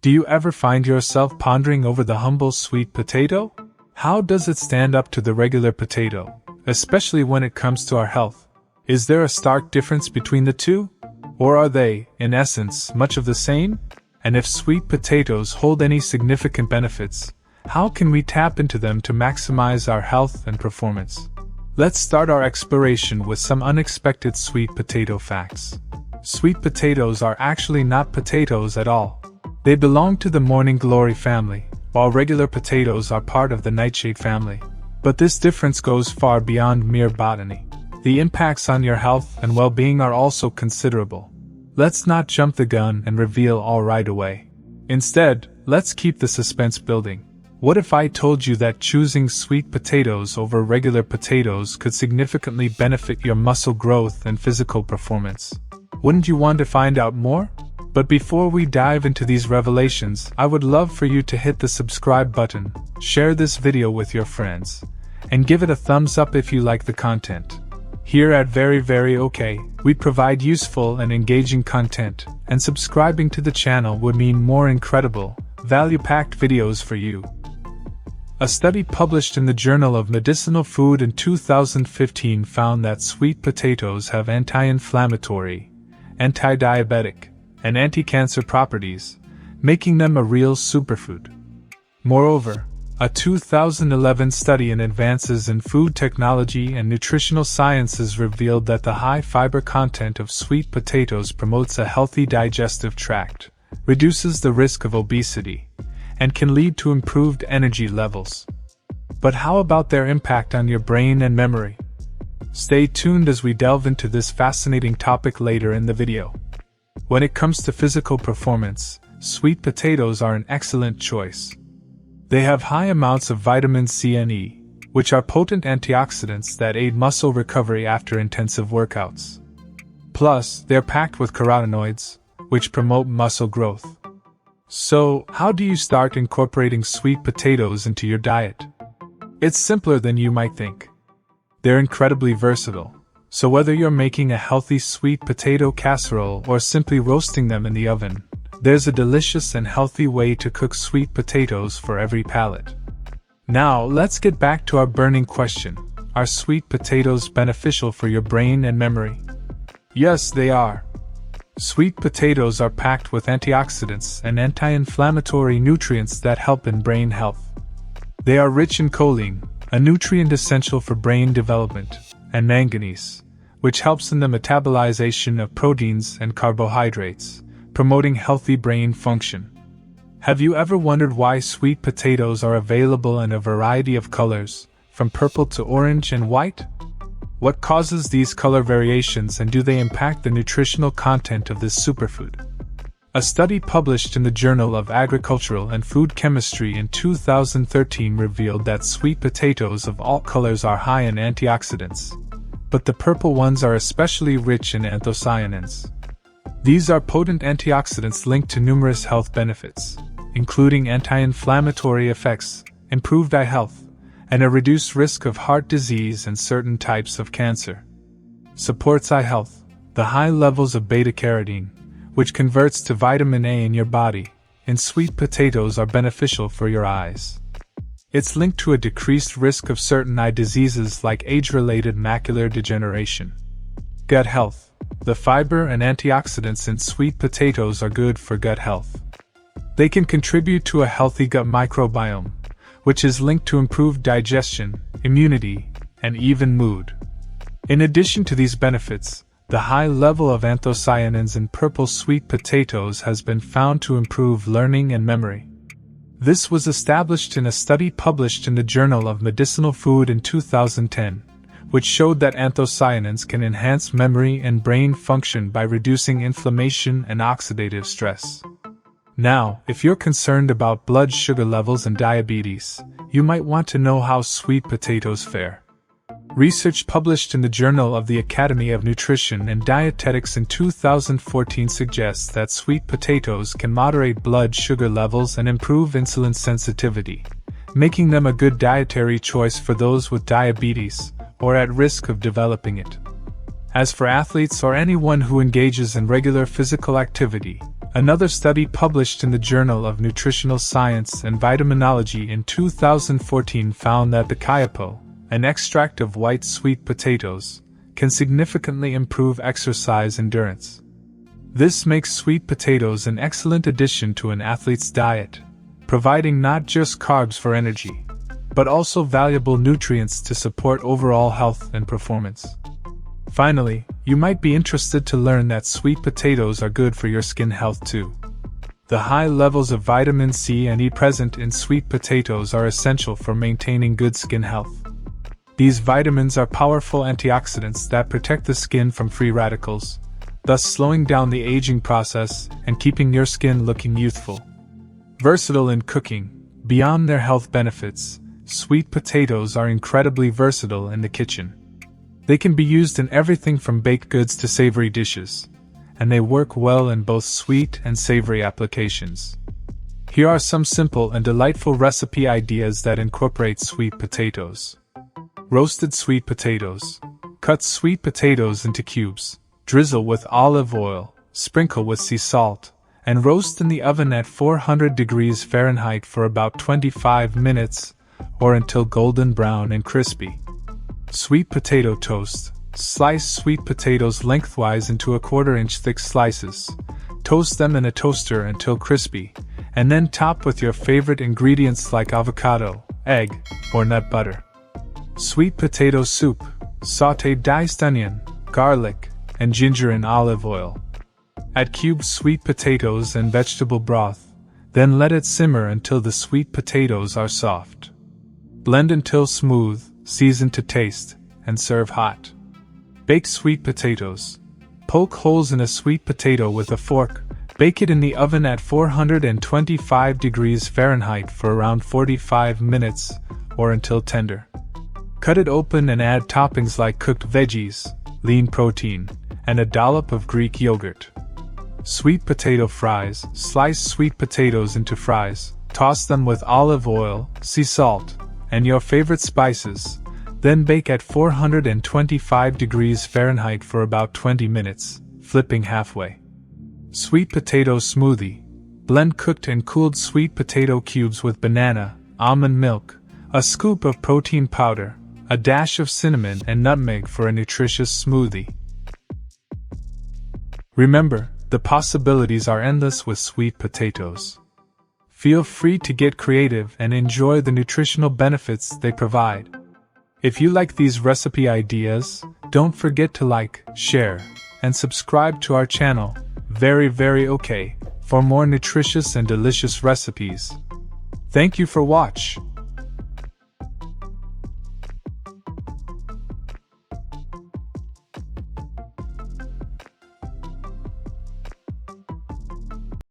Do you ever find yourself pondering over the humble sweet potato? How does it stand up to the regular potato, especially when it comes to our health? Is there a stark difference between the two? Or are they, in essence, much of the same? And if sweet potatoes hold any significant benefits, how can we tap into them to maximize our health and performance? Let's start our exploration with some unexpected sweet potato facts. Sweet potatoes are actually not potatoes at all. They belong to the morning glory family, while regular potatoes are part of the nightshade family. But this difference goes far beyond mere botany. The impacts on your health and well-being are also considerable. Let's not jump the gun and reveal all right away. Instead, let's keep the suspense building. What if I told you that choosing sweet potatoes over regular potatoes could significantly benefit your muscle growth and physical performance? Wouldn't you want to find out more? But before we dive into these revelations, I would love for you to hit the subscribe button, share this video with your friends, and give it a thumbs up if you like the content. Here at Very OK, we provide useful and engaging content, and subscribing to the channel would mean more incredible, value-packed videos for you. A study published in the Journal of Medicinal Food in 2015 found that sweet potatoes have anti-inflammatory, anti-diabetic, and anti-cancer properties, making them a real superfood. Moreover, a 2011 study in Advances in Food Technology and Nutritional Sciences revealed that the high fiber content of sweet potatoes promotes a healthy digestive tract, reduces the risk of obesity, and can lead to improved energy levels. But how about their impact on your brain and memory? Stay tuned as we delve into this fascinating topic later in the video. When it comes to physical performance, sweet potatoes are an excellent choice. They have high amounts of vitamin C and E, which are potent antioxidants that aid muscle recovery after intensive workouts. Plus, they're packed with carotenoids, which promote muscle growth. So, how do you start incorporating sweet potatoes into your diet? It's simpler than you might think. They're incredibly versatile, so whether you're making a healthy sweet potato casserole or simply roasting them in the oven, there's a delicious and healthy way to cook sweet potatoes for every palate. Now, let's get back to our burning question. Are sweet potatoes beneficial for your brain and memory? Yes, they are. Sweet potatoes are packed with antioxidants and anti-inflammatory nutrients that help in brain health. They are rich in choline, a nutrient essential for brain development, and manganese, which helps in the metabolization of proteins and carbohydrates, promoting healthy brain function. Have you ever wondered why sweet potatoes are available in a variety of colors, from purple to orange and white? What causes these color variations, and do they impact the nutritional content of this superfood? A study published in the Journal of Agricultural and Food Chemistry in 2013 revealed that sweet potatoes of all colors are high in antioxidants, but the purple ones are especially rich in anthocyanins. These are potent antioxidants linked to numerous health benefits, including anti-inflammatory effects, improved eye health, and a reduced risk of heart disease and certain types of cancer. Supports eye health. The high levels of beta-carotene, which converts to vitamin A in your body, in sweet potatoes are beneficial for your eyes. It's linked to a decreased risk of certain eye diseases like age-related macular degeneration. Gut health. The fiber and antioxidants in sweet potatoes are good for gut health. They can contribute to a healthy gut microbiome, which is linked to improved digestion, immunity, and even mood. In addition to these benefits, the high level of anthocyanins in purple sweet potatoes has been found to improve learning and memory. This was established in a study published in the Journal of Medicinal Food in 2010, which showed that anthocyanins can enhance memory and brain function by reducing inflammation and oxidative stress. Now, if you're concerned about blood sugar levels and diabetes, you might want to know how sweet potatoes fare. Research published in the Journal of the Academy of Nutrition and Dietetics in 2014 suggests that sweet potatoes can moderate blood sugar levels and improve insulin sensitivity, making them a good dietary choice for those with diabetes or at risk of developing it. As for athletes or anyone who engages in regular physical activity, Another study published in the Journal of Nutritional Science and Vitaminology in 2014 found that the kaipo, an extract of white sweet potatoes, can significantly improve exercise endurance. This makes sweet potatoes an excellent addition to an athlete's diet, providing not just carbs for energy, but also valuable nutrients to support overall health and performance. Finally, you might be interested to learn that sweet potatoes are good for your skin health too. The high levels of vitamin C and E present in sweet potatoes are essential for maintaining good skin health. These vitamins are powerful antioxidants that protect the skin from free radicals, thus slowing down the aging process and keeping your skin looking youthful. Versatile in cooking, beyond their health benefits, sweet potatoes are incredibly versatile in the kitchen. They can be used in everything from baked goods to savory dishes, and they work well in both sweet and savory applications. Here are some simple and delightful recipe ideas that incorporate sweet potatoes. Roasted sweet potatoes. Cut sweet potatoes into cubes, drizzle with olive oil, sprinkle with sea salt, and roast in the oven at 400 degrees Fahrenheit for about 25 minutes, or until golden brown and crispy. Sweet potato toast. Slice sweet potatoes lengthwise into 1/4 inch thick slices. Toast them in a toaster until crispy, and then top with your favorite ingredients like avocado, egg, or nut butter. Sweet potato soup. Sauté diced onion, garlic, and ginger in olive oil. Add cubed sweet potatoes and vegetable broth, then let it simmer until the sweet potatoes are soft. Blend until smooth, season to taste, and serve hot. Baked sweet potatoes. Poke holes in a sweet potato with a fork, bake it in the oven at 425 degrees Fahrenheit for around 45 minutes, or until tender. Cut it open and add toppings like cooked veggies, lean protein, and a dollop of Greek yogurt. Sweet potato fries. Slice sweet potatoes into fries, toss them with olive oil, sea salt, and your favorite spices, then bake at 425 degrees Fahrenheit for about 20 minutes, flipping halfway. Sweet potato smoothie. Blend cooked and cooled sweet potato cubes with banana, almond milk, a scoop of protein powder, a dash of cinnamon and nutmeg for a nutritious smoothie. Remember, the possibilities are endless with sweet potatoes. Feel free to get creative and enjoy the nutritional benefits they provide. If you like these recipe ideas, don't forget to like, share, and subscribe to our channel, Very Okay, for more nutritious and delicious recipes. Thank you for watching.